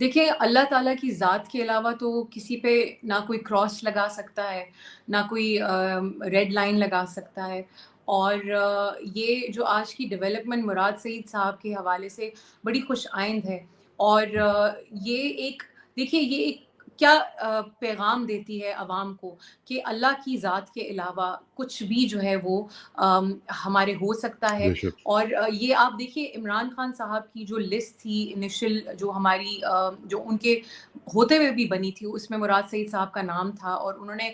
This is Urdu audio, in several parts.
دیکھیں اللہ تعالیٰ کی ذات کے علاوہ تو کسی پہ نہ کوئی کراس لگا سکتا ہے، نہ کوئی ریڈ لائن لگا سکتا ہے، اور یہ جو آج کی ڈیولپمنٹ مراد سعید صاحب کے حوالے سے بڑی خوش آئند ہے، اور یہ ایک دیکھیے یہ ایک کیا پیغام دیتی ہے عوام کو کہ اللہ کی ذات کے علاوہ کچھ بھی جو ہے وہ ہمارے ہو سکتا ہے۔ بے شک۔ اور یہ آپ دیکھیے عمران خان صاحب کی جو لسٹ تھی انیشل، جو ہماری جو ان کے ہوتے ہوئے بھی بنی تھی، اس میں مراد سعید صاحب کا نام تھا، اور انہوں نے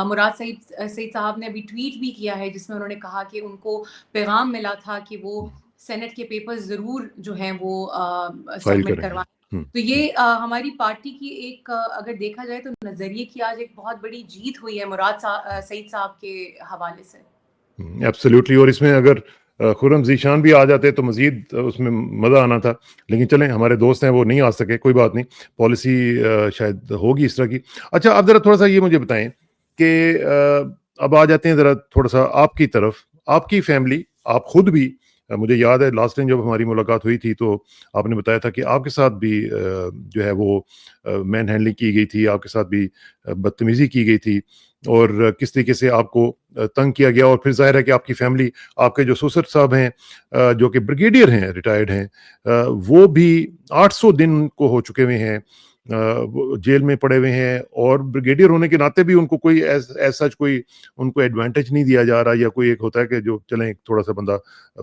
مراد سعید صاحب نے ابھی ٹویٹ بھی کیا ہے جس میں انہوں نے کہا کہ ان کو پیغام ملا تھا کہ وہ سینٹ کے پیپر ضرور جو ہیں وہ فائل سبمٹ کریں گے۔ کروائیں۔ تو یہ ہماری پارٹی کی ایک اگر دیکھا جائے تو نظریے کی آج ایک بہت بڑی جیت ہوئی ہے مراد سعید صاحب کے حوالے سے۔ ایبسلیوٹلی، اور اس میں اگر خرم ذیشان بھی آ جاتے تو مزید اس میں مزہ آنا تھا، لیکن چلیں ہمارے دوست ہیں وہ نہیں آ سکے، کوئی بات نہیں، پالیسی شاید ہوگی اس طرح کی۔ اچھا آپ ذرا تھوڑا سا یہ مجھے بتائیں کہ اب آ جاتے ہیں ذرا تھوڑا سا آپ کی طرف، آپ کی فیملی، آپ خود بھی، مجھے یاد ہے لاسٹ ٹائم جب ہماری ملاقات ہوئی تھی تو آپ نے بتایا تھا کہ آپ کے ساتھ بھی جو ہے وہ مین ہینڈلنگ کی گئی تھی، آپ کے ساتھ بھی بدتمیزی کی گئی تھی، اور کس طریقے سے آپ کو تنگ کیا گیا، اور پھر ظاہر ہے کہ آپ کی فیملی، آپ کے جو سسر صاحب ہیں جو کہ بریگیڈیئر ہیں، ریٹائرڈ ہیں، وہ بھی 800 دن کو ہو چکے ہوئے ہیں، وہ جیل میں پڑے ہوئے ہیں، اور بریگیڈیئر ہونے کے ناطے بھی ان کو کوئی سچ کوئی ان کو ایڈوانٹیج نہیں دیا جا رہا، یا کوئی ایک ہوتا ہے کہ جو چلیں تھوڑا سا بندہ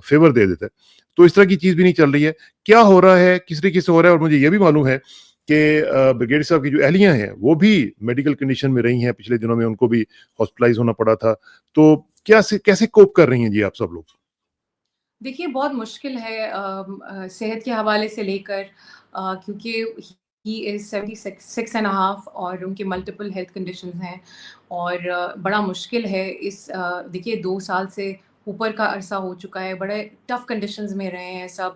فیور دے دیتا ہے، تو اس طرح کی چیز بھی نہیں چل رہی ہے۔ کیا ہو رہا ہے، کس طریقے سے ہو رہا ہے؟ اور مجھے یہ بھی معلوم ہے کہ بریگیڈیئر صاحب کی جو اہلیہ ہیں وہ بھی میڈیکل کنڈیشن میں رہی ہیں، پچھلے دنوں میں ان کو بھی ہاسپٹلائز ہونا پڑا تھا، تو کیسے کوپ کر رہی ہیں جی آپ سب لوگ؟ دیکھیے بہت مشکل ہے صحت کے حوالے سے لے کر، کیونکہ ہی از 76 اینڈ ہاف، اور ان کے ملٹیپل ہیلتھ کنڈیشنز ہیں، اور بڑا مشکل ہے اس دیکھیے 2 سال سے اوپر کا عرصہ ہو چکا ہے، بڑے ٹف کنڈیشنز میں رہے ہیں سب،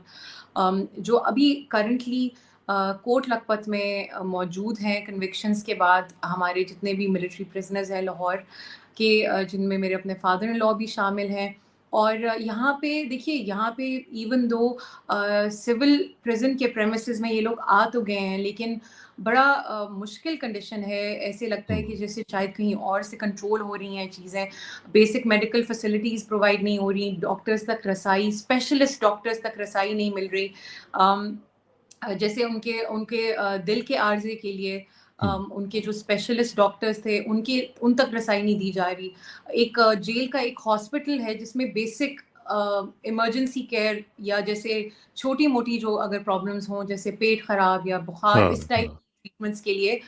جو ابھی کرنٹلی کوٹ لکھپت میں موجود ہیں کنوکشنز کے بعد، ہمارے جتنے بھی ملٹری پرزنرز ہیں لاہور کے، جن میں میرے اپنے فادر ان لا بھی شامل ہیں، اور یہاں پہ دیکھیے یہاں پہ ایون دو سول پریزن کے پریمیسز میں یہ لوگ آ تو گئے ہیں، لیکن بڑا مشکل کنڈیشن ہے، ایسے لگتا ہے کہ جیسے شاید کہیں اور سے کنٹرول ہو رہی ہیں چیزیں، بیسک میڈیکل فیسلٹیز پرووائڈ نہیں ہو رہی، ڈاکٹرز تک رسائی، اسپیشلسٹ ڈاکٹرز تک رسائی نہیں مل رہی، جیسے ان کے دل کے عارضے کے لیے ان کے جو اسپیشلسٹ ڈاکٹرز تھے ان تک رسائی نہیں دی جا رہی۔ ایک جیل کا ایک ہاسپٹل ہے جس میں بیسک ایمرجنسی کیئر، یا جیسے چھوٹی موٹی جو اگر پرابلمس ہوں جیسے پیٹ خراب یا بخار، ہاں اس ٹائپ ٹریٹمنٹس کے لیے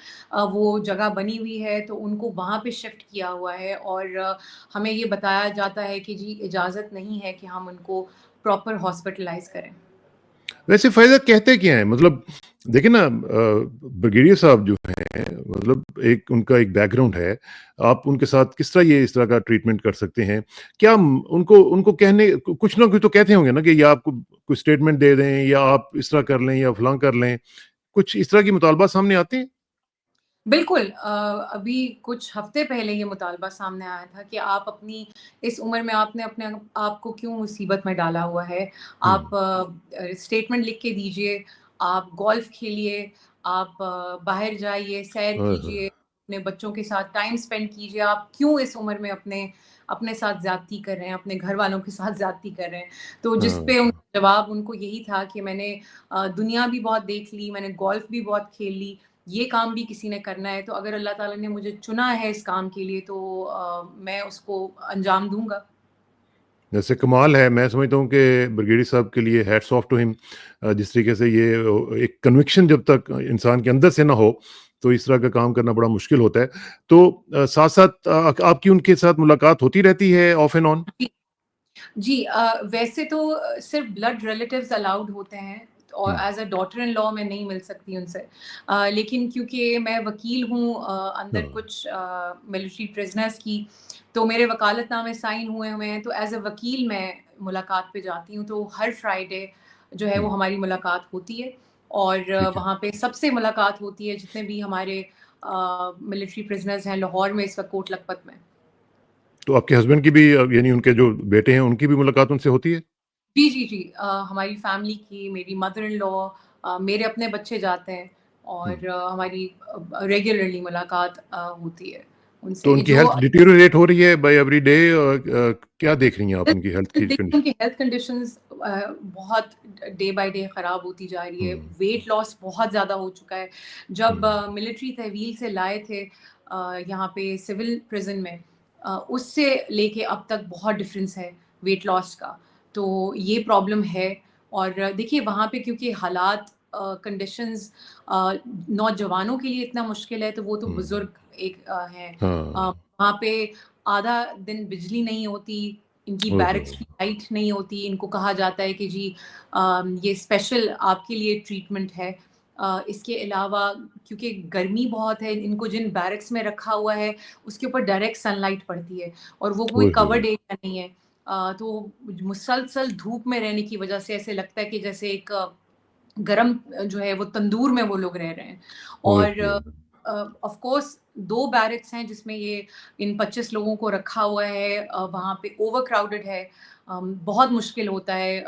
وہ جگہ بنی ہوئی ہے، تو ان کو وہاں پہ شفٹ کیا ہوا ہے، اور ہمیں یہ بتایا جاتا ہے کہ جی اجازت نہیں ہے کہ ہم ان کو پراپر ہاسپٹلائز کریں۔ ویسے فائدہ کہتے کیا ہیں؟ مطلب دیکھیں نا، بریگیڈیئر صاحب جو ہیں، مطلب ان کا ایک بیک گراؤنڈ ہے، آپ ان کے ساتھ کس طرح اس طرح کا ٹریٹمنٹ کر سکتے ہیں؟ کیا ان کو کہنے کچھ نہ کچھ تو کہتے ہوں گے نا کہ یا آپ کو کوئی اسٹیٹمنٹ دے دیں، یا آپ اس طرح کر لیں، یا فلاں کر لیں، کچھ اس طرح کی مطالبات سامنے آتے ہیں؟ بالکل، ابھی کچھ ہفتے پہلے یہ مطالبہ سامنے آیا تھا کہ آپ اپنی اس عمر میں آپ نے اپنے آپ کو کیوں مصیبت میں ڈالا ہوا ہے، آپ اسٹیٹمنٹ لکھ کے دیجئے، آپ گولف کھیلیے، آپ باہر جائیے، سیر کیجئے، اپنے بچوں کے ساتھ ٹائم سپینڈ کیجئے، آپ کیوں اس عمر میں اپنے ساتھ زیادتی کر رہے ہیں، اپنے گھر والوں کے ساتھ زیادتی کر رہے ہیں۔ تو جس پہ ان کا جواب ان کو یہی تھا کہ میں نے دنیا بھی بہت دیکھ لی، میں نے گولف بھی بہت کھیل لی، یہ کام بھی کسی نے کرنا ہے، تو اگر اللہ تعالیٰ نے مجھے چنا ہے اس کام کے لیے تو میں اس کو انجام دوں گا۔ جیسے کمال ہے، میں سمجھتا ہوں کہ بریگیڈیئر صاحب کے لیے ہیٹس آف ٹو ہم، جس طریقے سے یہ ایک کنوکشن جب تک انسان کے اندر سے نہ ہو تو اس طرح کا کام کرنا بڑا مشکل ہوتا ہے۔ تو ساتھ ساتھ آپ کی ان کے ساتھ ملاقات ہوتی رہتی ہے آف اینڈ آن؟ جی ویسے تو صرف بلڈ ریلیٹیوز الاؤڈ ہوتے ہیں، اور ایز اے ڈاٹر ان لا میں نہیں مل سکتی ان سے، لیکن کیونکہ میں وکیل ہوں اندر کچھ ملٹری پرزنرز کی، تو میرے وکالت نامے سائن ہوئے ہیں، تو ایز اے وکیل میں ملاقات پہ جاتی ہوں، تو ہر فرائیڈے جو ہے وہ ہماری ملاقات ہوتی ہے، اور ٹھیک ہے، وہاں پہ سب سے ملاقات ہوتی ہے جتنے بھی ہمارے ملٹری پرزنرز ہیں لاہور میں اس وقت کوٹ لکھپت میں۔ تو آپ کے ہسبینڈ کی بھی، یعنی ان کے جو بیٹے ہیں ان کی بھی ملاقات ان سے ہوتی ہے؟ جی جی جی، ہماری فیملی کی، میری مدر ان لا، میرے اپنے بچے جاتے ہیں، اور ہماری ریگولرلی ملاقات ہوتی ہے ان سے. تو ان کی ہیلتھ ڈیٹیریٹ ہو رہی ہے بائی ایوری ڈے؟ کیا دیکھ رہی ہیں آپ ان کی ہیلتھ کی ان کی ہیلتھ کنڈیشنز بہت ڈے بائی ڈے خراب ہوتی جا رہی ہے. ویٹ لاس بہت زیادہ ہو چکا ہے. جب ملٹری تحویل سے لائے تھے یہاں پہ سول پریزن میں, اس سے لے کے اب تک بہت ڈفرینس ہے ویٹ لاس کا. تو یہ پرابلم ہے. اور دیکھیے وہاں پہ کیونکہ حالات کنڈیشنز نوجوانوں کے لیے اتنا مشکل ہے, تو وہ تو بزرگ ایک ہیں. وہاں پہ آدھا دن بجلی نہیں ہوتی, ان کی بیرکس کی لائٹ نہیں ہوتی. ان کو کہا جاتا ہے کہ جی یہ اسپیشل آپ کے لیے ٹریٹمنٹ ہے. اس کے علاوہ کیونکہ گرمی بہت ہے, ان کو جن بیرکس میں رکھا ہوا ہے اس کے اوپر ڈائریکٹ سن لائٹ پڑتی ہے, اور وہ کوئی کورڈ ایریا نہیں ہے. تو مسلسل دھوپ میں رہنے کی وجہ سے ایسے لگتا ہے کہ جیسے ایک گرم جو ہے وہ تندور میں وہ لوگ رہ رہے ہیں. اور آف کورس 2 بیرکس ہیں جس میں یہ ان 25 لوگوں کو رکھا ہوا ہے. وہاں پہ اوور کراؤڈڈ ہے, بہت مشکل ہوتا ہے.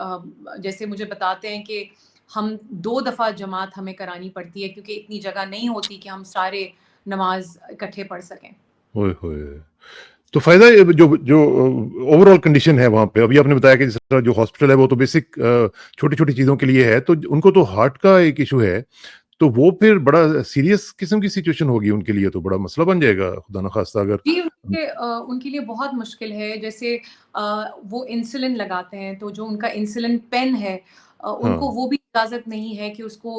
جیسے مجھے بتاتے ہیں کہ ہم 2 دفعہ جماعت ہمیں کرانی پڑتی ہے کیونکہ اتنی جگہ نہیں ہوتی کہ ہم سارے نماز اکٹھے پڑھ سکیں. تو فائدہ جو اوور آل کنڈیشن ہے وہاں پہ, ابھی آپ نے بتایا کہ جس طرح جو ہاسپٹل ہے وہ تو بیسک چھوٹی چھوٹی چیزوں کے لیے ہے, تو ان کو تو ہارٹ کا ایک ایشو ہے, تو وہ پھر بڑا سیریس قسم کی سچویشن ہوگی ان کے لیے, تو بڑا مسئلہ بن جائے گا خدا نخواستہ اگر. جی ان کے لیے بہت مشکل ہے. جیسے وہ انسولن لگاتے ہیں, تو جو ان کا انسولن پین ہے ان کو وہ بھی اجازت نہیں ہے کہ اس کو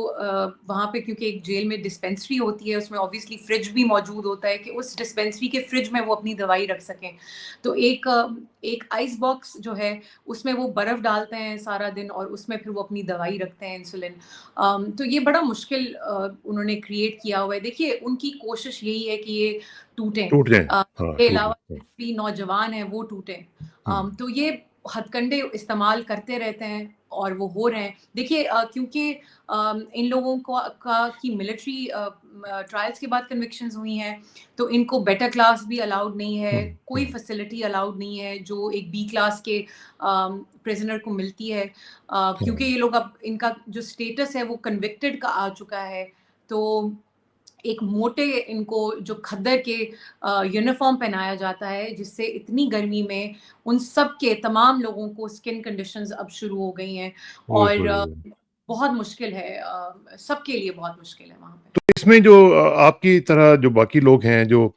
وہاں پہ, کیونکہ ایک جیل میں ڈسپینسری ہوتی ہے, اس میں اوبیسلی فریج بھی موجود ہوتا ہے کہ اس ڈسپینسری کے فریج میں وہ اپنی دوائی رکھ سکیں. تو ایک آئس باکس جو ہے اس میں وہ برف ڈالتے ہیں سارا دن, اور اس میں پھر وہ اپنی دوائی رکھتے ہیں انسولن. تو یہ بڑا مشکل انہوں نے کریٹ کیا ہوا ہے. دیکھیے ان کی کوشش یہی ہے کہ یہ ٹوٹ جائیں, کے علاوہ بھی نوجوان ہیں وہ ٹوٹیں. تو یہ ہتھ کنڈے استعمال کرتے رہتے ہیں اور وہ ہو رہے ہیں. دیکھیے کیونکہ ان لوگوں کی ملٹری ٹرائلز کے بعد کنوکشنز ہوئی ہیں, تو ان کو بیٹر کلاس بھی الاؤڈ نہیں ہے, کوئی فیسلٹی الاؤڈ نہیں ہے جو ایک بی کلاس کے پریزنر کو ملتی ہے, کیونکہ یہ لوگ اب ان کا جو اسٹیٹس ہے وہ کنوکٹڈ کا آ چکا ہے. تو ایک موٹے ان کو جو کھدر کے یونیفارم پہنایا جاتا ہے, جس سے اتنی گرمی میں ان سب کے تمام لوگوں کو اسکن کنڈیشنز اب شروع ہو گئی ہیں, اور بہت مشکل ہے, سب کے لیے بہت مشکل ہے وہاں پہ. تو اس میں جو آپ کی طرح جو باقی لوگ ہیں, جو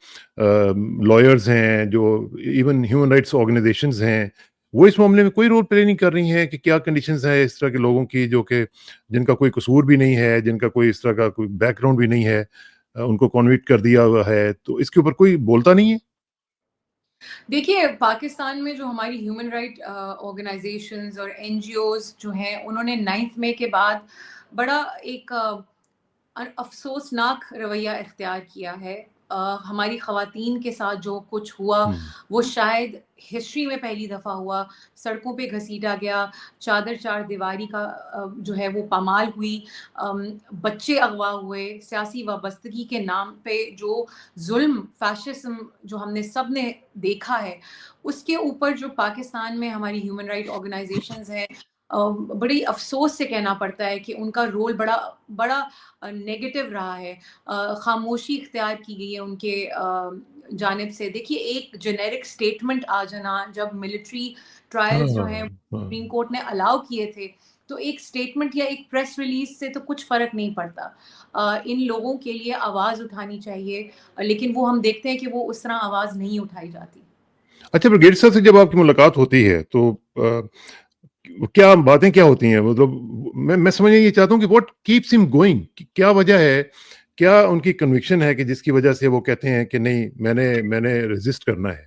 لائرز ہیں, جو ایون ہیومن رائٹس آرگنائزیشنز ہیں, وہ اس معاملے میں کوئی رول پلے نہیں کر رہی ہیں کہ کیا کنڈیشنز ہیں اس طرح کے لوگوں کی, جو کہ جن کا کوئی قصور بھی نہیں ہے, جن کا کوئی اس طرح کا کوئی بیک گراؤنڈ بھی نہیں ہے, ان کو کنوکٹ کر دیا ہوا ہے, تو اس کے اوپر کوئی بولتا نہیں ہے؟ دیکھیے پاکستان میں جو ہماری ہیومن رائٹ آرگنائزیشنز اور این جی اوز جو ہیں, انہوں نے 9 مئی کے بعد بڑا ایک افسوسناک رویہ اختیار کیا ہے. ہماری خواتین کے ساتھ جو کچھ ہوا وہ شاید ہسٹری میں پہلی دفعہ ہوا. سڑکوں پہ گھسیٹا گیا, چادر چار دیواری کا جو ہے وہ پامال ہوئی, بچے اغوا ہوئے, سیاسی وابستگی کے نام پہ جو ظلم فیشزم جو ہم نے سب نے دیکھا ہے, اس کے اوپر جو پاکستان میں ہماری ہیومن رائٹ آرگنائزیشنز ہیں, بڑی افسوس سے کہنا پڑتا ہے کہ ان کا رول بڑا نیگیٹو رہا ہے. خاموشی اختیار کی گئی ہے ان کے جانب سے. دیکھیے ایک جنیرک سٹیٹمنٹ آ جانا, جب ملٹری ٹرائلز جو ہیں سپریم کورٹ نے الاؤ کیے تھے, تو ایک سٹیٹمنٹ یا ایک پریس ریلیز سے تو کچھ فرق نہیں پڑتا. ان لوگوں کے لیے آواز اٹھانی چاہیے, لیکن وہ ہم دیکھتے ہیں کہ وہ اس طرح آواز نہیں اٹھائی جاتی. اچھا, بریگیڈ صاحب سے جب آپ کی ملاقات ہوتی ہے تو کیا باتیں کیا ہوتی ہیں؟ مطلب میں سمجھنا یہ چاہتا ہوں کہ واٹ کیپس ہم گوئنگ, کیا وجہ ہے, کیا ان کی کنوکشن ہے کہ جس کی وجہ سے وہ کہتے ہیں کہ نہیں میں نے ریزسٹ کرنا ہے؟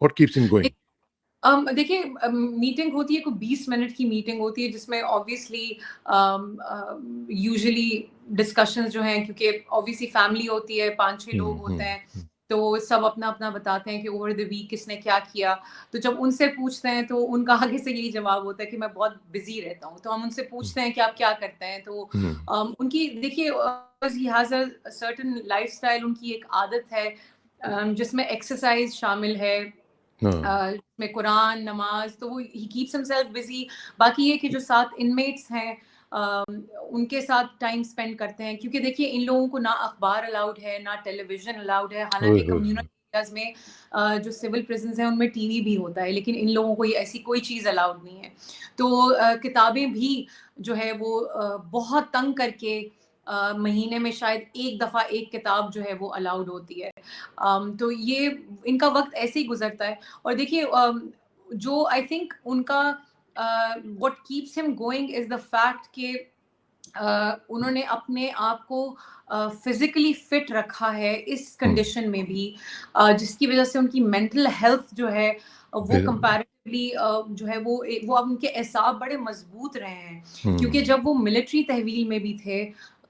واٹ کیپس ہم گوئنگ؟ دیکھیے میٹنگ ہوتی ہے, کوئی 20 منٹ کی میٹنگ ہوتی ہے, جس میں آبویسلی یوزلی ڈسکشنز جو ہیں, کیونکہ آبویسلی فیملی ہوتی ہے, 5-6 لوگ ہوتے ہیں, تو سب اپنا اپنا بتاتے ہیں کہ اوور دا ویک کس نے کیا کیا. تو جب ان سے پوچھتے ہیں تو ان کا آگے سے یہی جواب ہوتا ہے کہ میں بہت بزی رہتا ہوں. تو ہم ان سے پوچھتے ہیں کہ آپ کیا کرتے ہیں, تو ان کی دیکھیے he has a certain lifestyle, ان کی ایک عادت ہے جس میں ایکسرسائز شامل ہے, میں قرآن نماز, تو وہ ہی کیپس ہمسیلف بزی. باقی یہ کہ جو 7 انمیٹس ہیں ان کے ساتھ ٹائم اسپینڈ کرتے ہیں. کیونکہ دیکھیے ان لوگوں کو نہ اخبار الاؤڈ ہے نہ ٹیلی ویژن الاؤڈ ہے, حالانکہ کمیونٹی ایریاز میں جو سول پرزنس ہیں ان میں ٹی وی بھی ہوتا ہے, لیکن ان لوگوں کو یہ ایسی کوئی چیز الاؤڈ نہیں ہے. تو کتابیں بھی جو ہے وہ بہت تنگ کر کے مہینے میں شاید ایک دفعہ ایک کتاب جو ہے وہ الاؤڈ ہوتی ہے. تو یہ ان کا وقت ایسے ہی گزرتا ہے. اور دیکھیے جو آئی تھنک ان کا what keeps him going is the fact کہ انہوں نے اپنے آپ کو فزیکلی فٹ رکھا ہے اس کنڈیشن میں بھی, جس کی وجہ سے ان کی مینٹل ہیلتھ جو ہے وہ کمپیریٹیولی جو ہے وہ ان کے اعصاب بڑے مضبوط رہے ہیں. کیونکہ جب وہ ملٹری تحویل میں بھی تھے,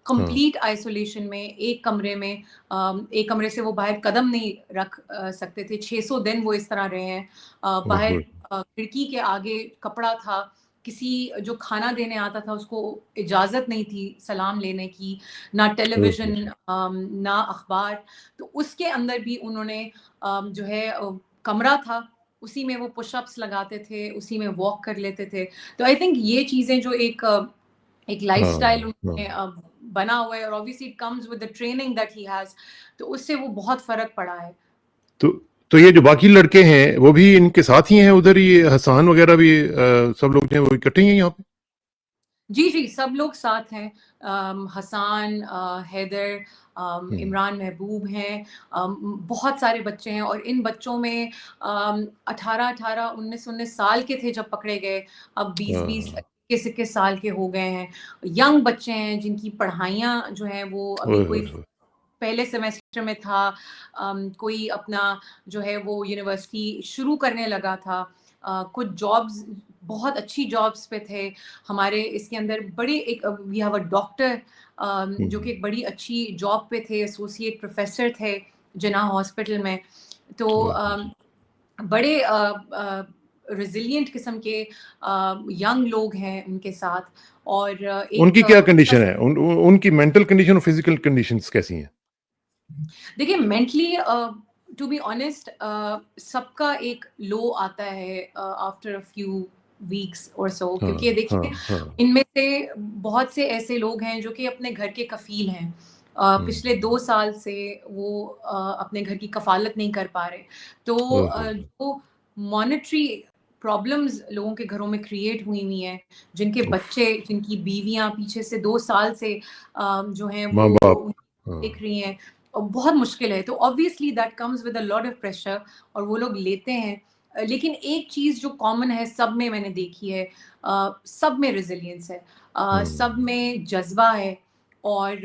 کمپلیٹ آئسولیشن میں, ایک کمرے سے وہ باہر قدم نہیں رکھ سکتے تھے. 600 دن وہ اس طرح رہے ہیں. باہر کھڑکی کے آگے کپڑا تھا, کسی جو کھانا دینے آتا تھا اس کو اجازت نہیں تھی سلام لینے کی, نہ ٹیلی ویژن نہ اخبار. تو اس کے اندر بھی انہوں نے جو ہے کمرہ تھا, اسی میں وہ پش اپس لگاتے تھے, اسی میں واک کر لیتے تھے. تو آئی تھنک یہ چیزیں جو ایک لائف اسٹائل انہوں نے بنا ہوا ہے, اور obviously it comes with the training that he has, تو اس سے وہ بہت فرق پڑا ہے. تو یہ جو باقی لڑکے ہیں وہ بھی ان کے ساتھ ہی ہیں ادھر, یہ حسان وغیرہ بھی سب لوگ ہیں وہ اکٹھے ہی ہیں یہاں پہ؟ جی سب لوگ ساتھ ہیں. حسان, حیدر, عمران محبوب ہیں, بہت سارے بچے ہیں. اور ان بچوں میں 18 19 سال کے تھے جب پکڑے گئے, اب 20 21 سال کے ہو گئے ہیں. ینگ بچے ہیں جن کی پڑھائیاں جو ہیں وہ ابھی کوئی پہلے سیمیسٹر میں تھا, کوئی اپنا جو ہے وہ یونیورسٹی شروع کرنے لگا تھا, کچھ جابز بہت اچھی جابز پہ تھے. ہمارے اس کے اندر بڑے ایک وی ہیو اے ڈاکٹر جو کہ ایک بڑی اچھی جاب پہ تھے, ایسوسیٹ پروفیسر تھے جناح ہاسپٹل میں. تو بڑے ریزیلینٹ قسم کے ینگ لوگ ہیں ان کے ساتھ. اور ان کی کیا کنڈیشن ہے, ان کی مینٹل کنڈیشن اور فزیکل کنڈیشنز کیسی ہیں؟ دیکھیے مینٹلی ٹو بی آنیسٹ سب کا ایک لو آتا ہے آفٹر اے فیو ویکس اور سو, کیونکہ دیکھیے ان میں سے بہت سے ایسے لوگ ہیں جو کہ اپنے گھر کے کفیل ہیں, پچھلے 2 سال سے وہ اپنے گھر کی کفالت نہیں کر پا رہے. تو جو مانیٹری پرابلمز لوگوں کے گھروں میں کریٹ ہوئی ہیں, جن کے بچے, جن کی بیویاں پیچھے سے 2 سال سے جو ہیں وہ دیکھ رہی ہیں, بہت مشکل ہے. تو obviously that comes with a lot of pressure, اور وہ لوگ لیتے ہیں. لیکن ایک چیز جو کامن ہے سب میں نے دیکھی ہے, سب میں ریزیلینس ہے, سب میں جذبہ ہے, اور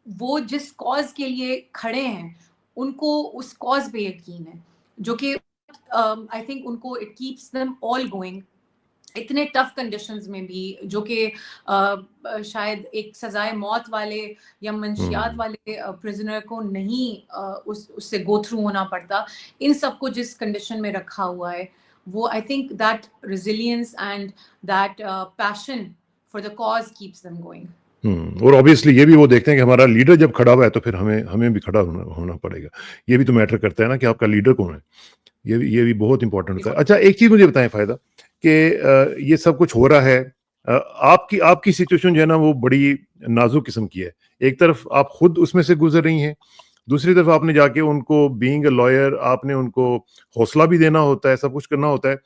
وہ جس کاز کے لیے کھڑے ہیں ان کو اس کاز پہ یقین ہے, جو کہ آئی تھنک ان کو it keeps them all going اتنے ٹف کنڈیشنز میں بھی, جو کہ شاید ایک سزائے موت والے یا منشیات والے پرزنر کو نہیں اس سے گو تھرو ہونا پڑتا. ان سب کو جس کنڈیشن میں رکھا ہوا ہے, وہ I think that resilience and that passion for the cause keeps them going. اور obviously یہ بھی وہ دیکھتے ہیں کہ ہمارا لیڈر جب کھڑا ہوا ہے تو پھر ہمیں بھی کھڑا ہونا پڑے گا. یہ بھی تو میٹر کرتا ہے نا کہ آپ کا لیڈر کون ہے, یہ بھی بہت امپورٹنٹ ہوتا ہے. اچھا ایک چیز مجھے بتائیں فائدہ, کہ یہ سب کچھ ہو رہا ہے, آپ کی سچویشن جو ہے نا وہ بڑی نازک قسم کی ہے. ایک طرف آپ خود اس میں سے گزر رہی ہیں, دوسری طرف آپ نے جا کے ان کو بینگ اے لائر آپ نے ان کو حوصلہ بھی دینا ہوتا ہے, سب کچھ کرنا ہوتا ہے.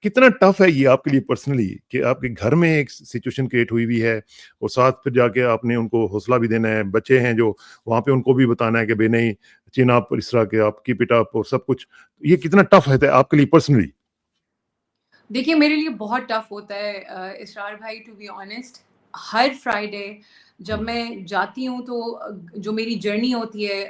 کتنا ٹف ہے یہ آپ کے لیے پرسنلی, کہ آپ کے گھر میں ایک سچویشن کریٹ ہوئی بھی ہے اور ساتھ پھر جا کے آپ نے ان کو حوصلہ بھی دینا ہے, بچے ہیں جو وہاں پہ ان کو بھی بتانا ہے کہ بے نہیں چین آپ اس طرح کے آپ کی پٹ اپ اور سب کچھ, یہ کتنا ٹف ہے آپ کے لیے پرسنلی؟ دیکھیے میرے لیے بہت ٹف ہوتا ہے اسرار بھائی, ٹو بی آنیسٹ. ہر فرائیڈے جب میں جاتی ہوں تو جو میری جرنی ہوتی ہے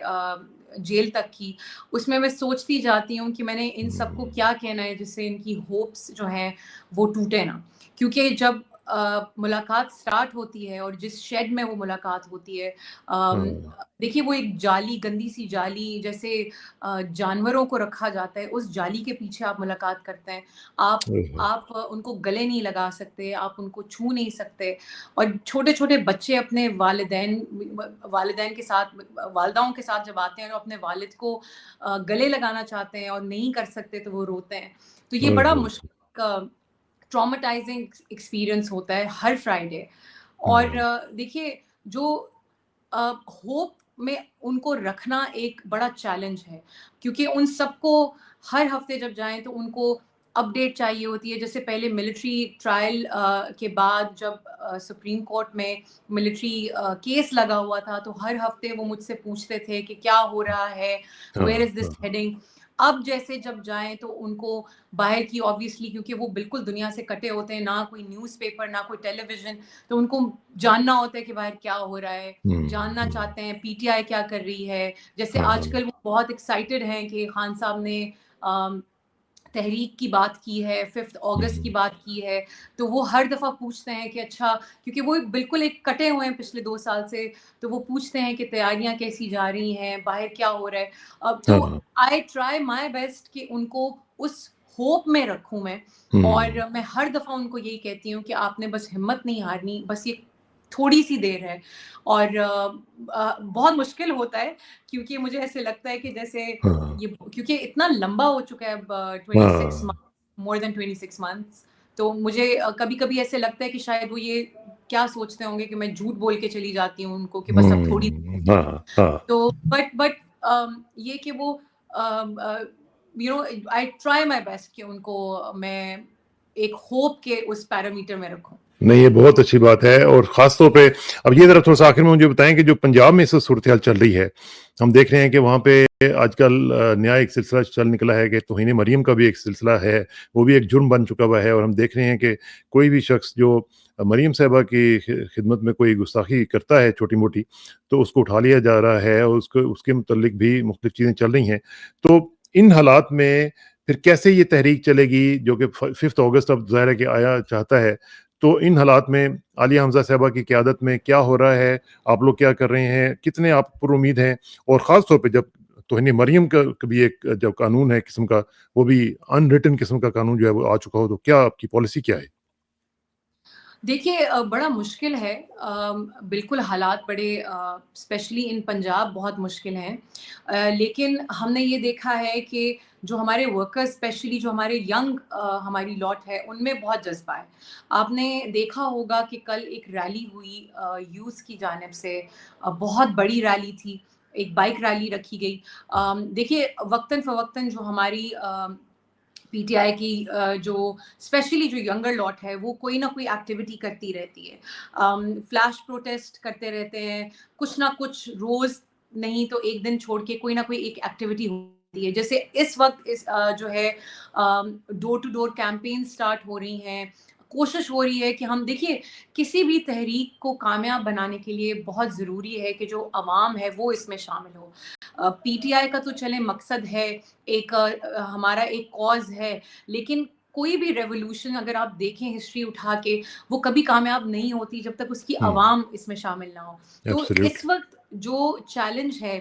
جیل تک کی, اس میں سوچتی جاتی ہوں کہ میں نے ان سب کو کیا کہنا ہے جس سے ان کی ہوپس جو ہیں وہ ٹوٹے نا. کیونکہ جب ملاقات سٹارٹ ہوتی ہے اور جس شیڈ میں وہ ملاقات ہوتی ہے, دیکھیے وہ ایک جالی, گندی سی جالی, جیسے جانوروں کو رکھا جاتا ہے اس جالی کے پیچھے آپ ملاقات کرتے ہیں. آپ ان کو گلے نہیں لگا سکتے, آپ ان کو چھو نہیں سکتے. اور چھوٹے چھوٹے بچے اپنے والدین کے ساتھ, والداؤں کے ساتھ جب آتے ہیں تو اپنے والد کو گلے لگانا چاہتے ہیں اور نہیں کر سکتے تو وہ روتے ہیں. تو یہ بڑا مشکل ٹراماٹائزنگ ایکسپیرئنس ہوتا ہے ہر فرائیڈے. اور دیکھیے جو ہوپ میں ان کو رکھنا ایک بڑا چیلنج ہے، کیونکہ ان سب کو ہر ہفتے جب جائیں تو ان کو اپڈیٹ چاہیے ہوتی ہے. جیسے پہلے ملٹری ٹرائل کے بعد جب سپریم کورٹ میں ملٹری کیس لگا ہوا تھا تو ہر ہفتے وہ مجھ سے پوچھتے تھے کہ کیا ہو رہا ہے، ویئر از دس ہیڈنگ. اب جیسے جب جائیں تو ان کو باہر کی آبویسلی، کیونکہ وہ بالکل دنیا سے کٹے ہوتے ہیں، نہ کوئی نیوز پیپر نہ کوئی ٹیلی ویژن، تو ان کو جاننا ہوتا ہے کہ باہر کیا ہو رہا ہے، جاننا چاہتے ہیں پی ٹی آئی کیا کر رہی ہے. جیسے آج کل وہ بہت ایکسائٹیڈ ہیں کہ خان صاحب نے تحریک کی بات کی ہے، 5 اگست کی بات کی ہے، تو وہ ہر دفعہ پوچھتے ہیں کہ اچھا، کیونکہ وہ بالکل ایک کٹے ہوئے ہیں پچھلے 2 سال سے، تو وہ پوچھتے ہیں کہ تیاریاں کیسی جا رہی ہیں، باہر کیا ہو رہا ہے. اب تو آئی ٹرائی مائی بیسٹ کہ ان کو اس ہوپ میں رکھوں میں، اور میں ہر دفعہ ان کو یہی کہتی ہوں کہ آپ نے بس ہمت نہیں ہارنی، بس یہ تھوڑی سی دیر ہے. اور بہت مشکل ہوتا ہے کیونکہ مجھے ایسے لگتا ہے کہ جیسے یہ، کیونکہ اتنا لمبا ہو چکا ہے اب 26 مور دین 26 منتھس، تو مجھے کبھی کبھی ایسے لگتا ہے کہ شاید وہ یہ کیا سوچتے ہوں گے کہ میں جھوٹ بول کے چلی جاتی ہوں ان کو کہ بس اب تھوڑی، تو بٹ یہ کہ وہ آئی ٹرائی مائی بیسٹ کہ ان کو میں ایک ہوپ کے اس پیرامیٹر میں رکھوں. نہیں، یہ بہت اچھی بات ہے. اور خاص طور پہ اب یہ ذرا تھوڑا سا آخر میں مجھے بتائیں کہ جو پنجاب میں اس صورتحال چل رہی ہے، ہم دیکھ رہے ہیں کہ وہاں پہ آج کل نیا ایک سلسلہ چل نکلا ہے کہ توہین مریم کا بھی ایک سلسلہ ہے، وہ بھی ایک جرم بن چکا ہوا ہے. اور ہم دیکھ رہے ہیں کہ کوئی بھی شخص جو مریم صاحبہ کی خدمت میں کوئی گستاخی کرتا ہے چھوٹی موٹی، تو اس کو اٹھا لیا جا رہا ہے، اور اس کے متعلق بھی مختلف چیزیں چل رہی ہیں. تو ان حالات میں پھر کیسے یہ تحریک چلے گی جو کہ 5 اگست اب ظاہر ہے کہ آیا چاہتا ہے؟ تو ان حالات میں عالیہ حمزہ صاحبہ کی قیادت میں کیا ہو رہا ہے، آپ لوگ کیا کر رہے ہیں، کتنے آپ پر امید ہیں؟ اور خاص طور پہ جب توہین مریم کا بھی ایک جو قانون ہے قسم کا، وہ بھی ان ریٹن قسم کا قانون جو ہے وہ آ چکا ہو، تو کیا آپ کی پالیسی کیا ہے؟ دیکھیے بڑا مشکل ہے، بالکل حالات بڑے اسپیشلی ان پنجاب بہت مشکل ہیں، لیکن ہم نے یہ دیکھا ہے کہ جو ہمارے ورکرز اسپیشلی جو ہمارے ینگ ہماری لاٹ ہے ان میں بہت جذبہ ہے. آپ نے دیکھا ہوگا کہ کل ایک ریلی ہوئی یوتھ کی جانب سے، بہت بڑی ریلی تھی، ایک بائک ریلی رکھی گئی. دیکھیے وقتاً فوقتاً جو ہماری پی ٹی آئی کی جو اسپیشلی جو ینگر لاٹ ہے وہ کوئی نہ کوئی ایکٹیویٹی کرتی رہتی ہے، فلیش پروٹیسٹ کرتے رہتے ہیں، کچھ نہ کچھ روز نہیں تو ایک دن چھوڑ کے کوئی نہ کوئی ایک ایکٹیویٹی ہوتی ہے. جیسے اس وقت جو ہے ڈور ٹو ڈور کیمپین سٹارٹ ہو رہی ہیں، کوشش ہو رہی ہے کہ ہم دیکھیے کسی بھی تحریک کو کامیاب بنانے کے لیے بہت ضروری ہے کہ جو عوام ہے وہ اس میں شامل ہو. پی ٹی آئی کا تو چلے مقصد ہے، ایک ہمارا ایک کاز ہے، لیکن کوئی بھی ریولوشن اگر آپ دیکھیں ہسٹری اٹھا کے وہ کبھی کامیاب نہیں ہوتی جب تک اس کی عوام اس میں شامل نہ ہو. تو اس وقت جو چیلنج ہے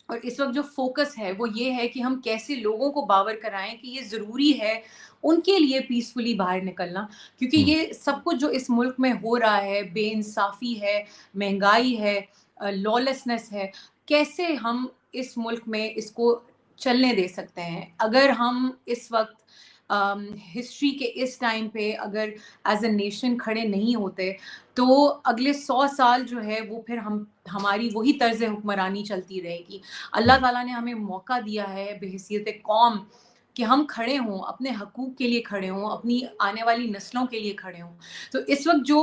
اور اس وقت جو فوکس ہے وہ یہ ہے کہ ہم کیسے لوگوں کو باور کرائیں کہ یہ ضروری ہے ان کے لیے پیسفلی باہر نکلنا، کیونکہ یہ سب کچھ جو اس ملک میں ہو رہا ہے، بے انصافی ہے، مہنگائی ہے، لالسنس ہے، کیسے ہم اس ملک میں اس کو چلنے دے سکتے ہیں. اگر ہم اس وقت ہسٹری کے اس ٹائم پہ اگر ایز اے نیشن کھڑے نہیں ہوتے تو اگلے 100 سال جو ہے وہ پھر ہماری وہی طرز حکمرانی چلتی رہے گی. اللہ تعالیٰ نے ہمیں موقع دیا ہے بحیثیت قوم کہ ہم کھڑے ہوں، اپنے حقوق کے لیے کھڑے ہوں، اپنی آنے والی نسلوں کے لیے کھڑے ہوں. تو اس وقت جو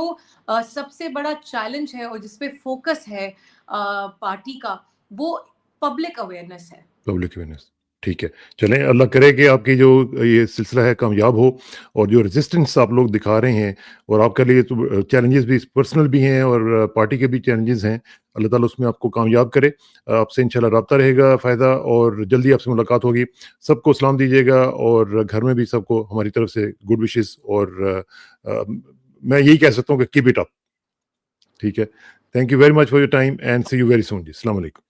سب سے بڑا چیلنج ہے اور جس پہ فوکس ہے پارٹی کا، وہ پبلک اویئرنیس ہے. پبلک اویئرنیس، ٹھیک ہے. چلیں، اللہ کرے کہ آپ کی جو یہ سلسلہ ہے کامیاب ہو، اور جو ریزسٹنس آپ لوگ دکھا رہے ہیں، اور آپ کے لیے تو چیلنجز بھی پرسنل بھی ہیں اور پارٹی کے بھی چیلنجز ہیں، اللہ تعالیٰ اس میں آپ کو کامیاب کرے. آپ سے انشاءاللہ رابطہ رہے گا فائدہ، اور جلدی آپ سے ملاقات ہوگی. سب کو سلام دیجیے گا، اور گھر میں بھی سب کو ہماری طرف سے گڈ وشز، اور میں یہی کہہ سکتا ہوں کہ کیپ اٹ اپ. ٹھیک ہے. Thank you very much for your time, and see you very soon جی. السلام علیکم.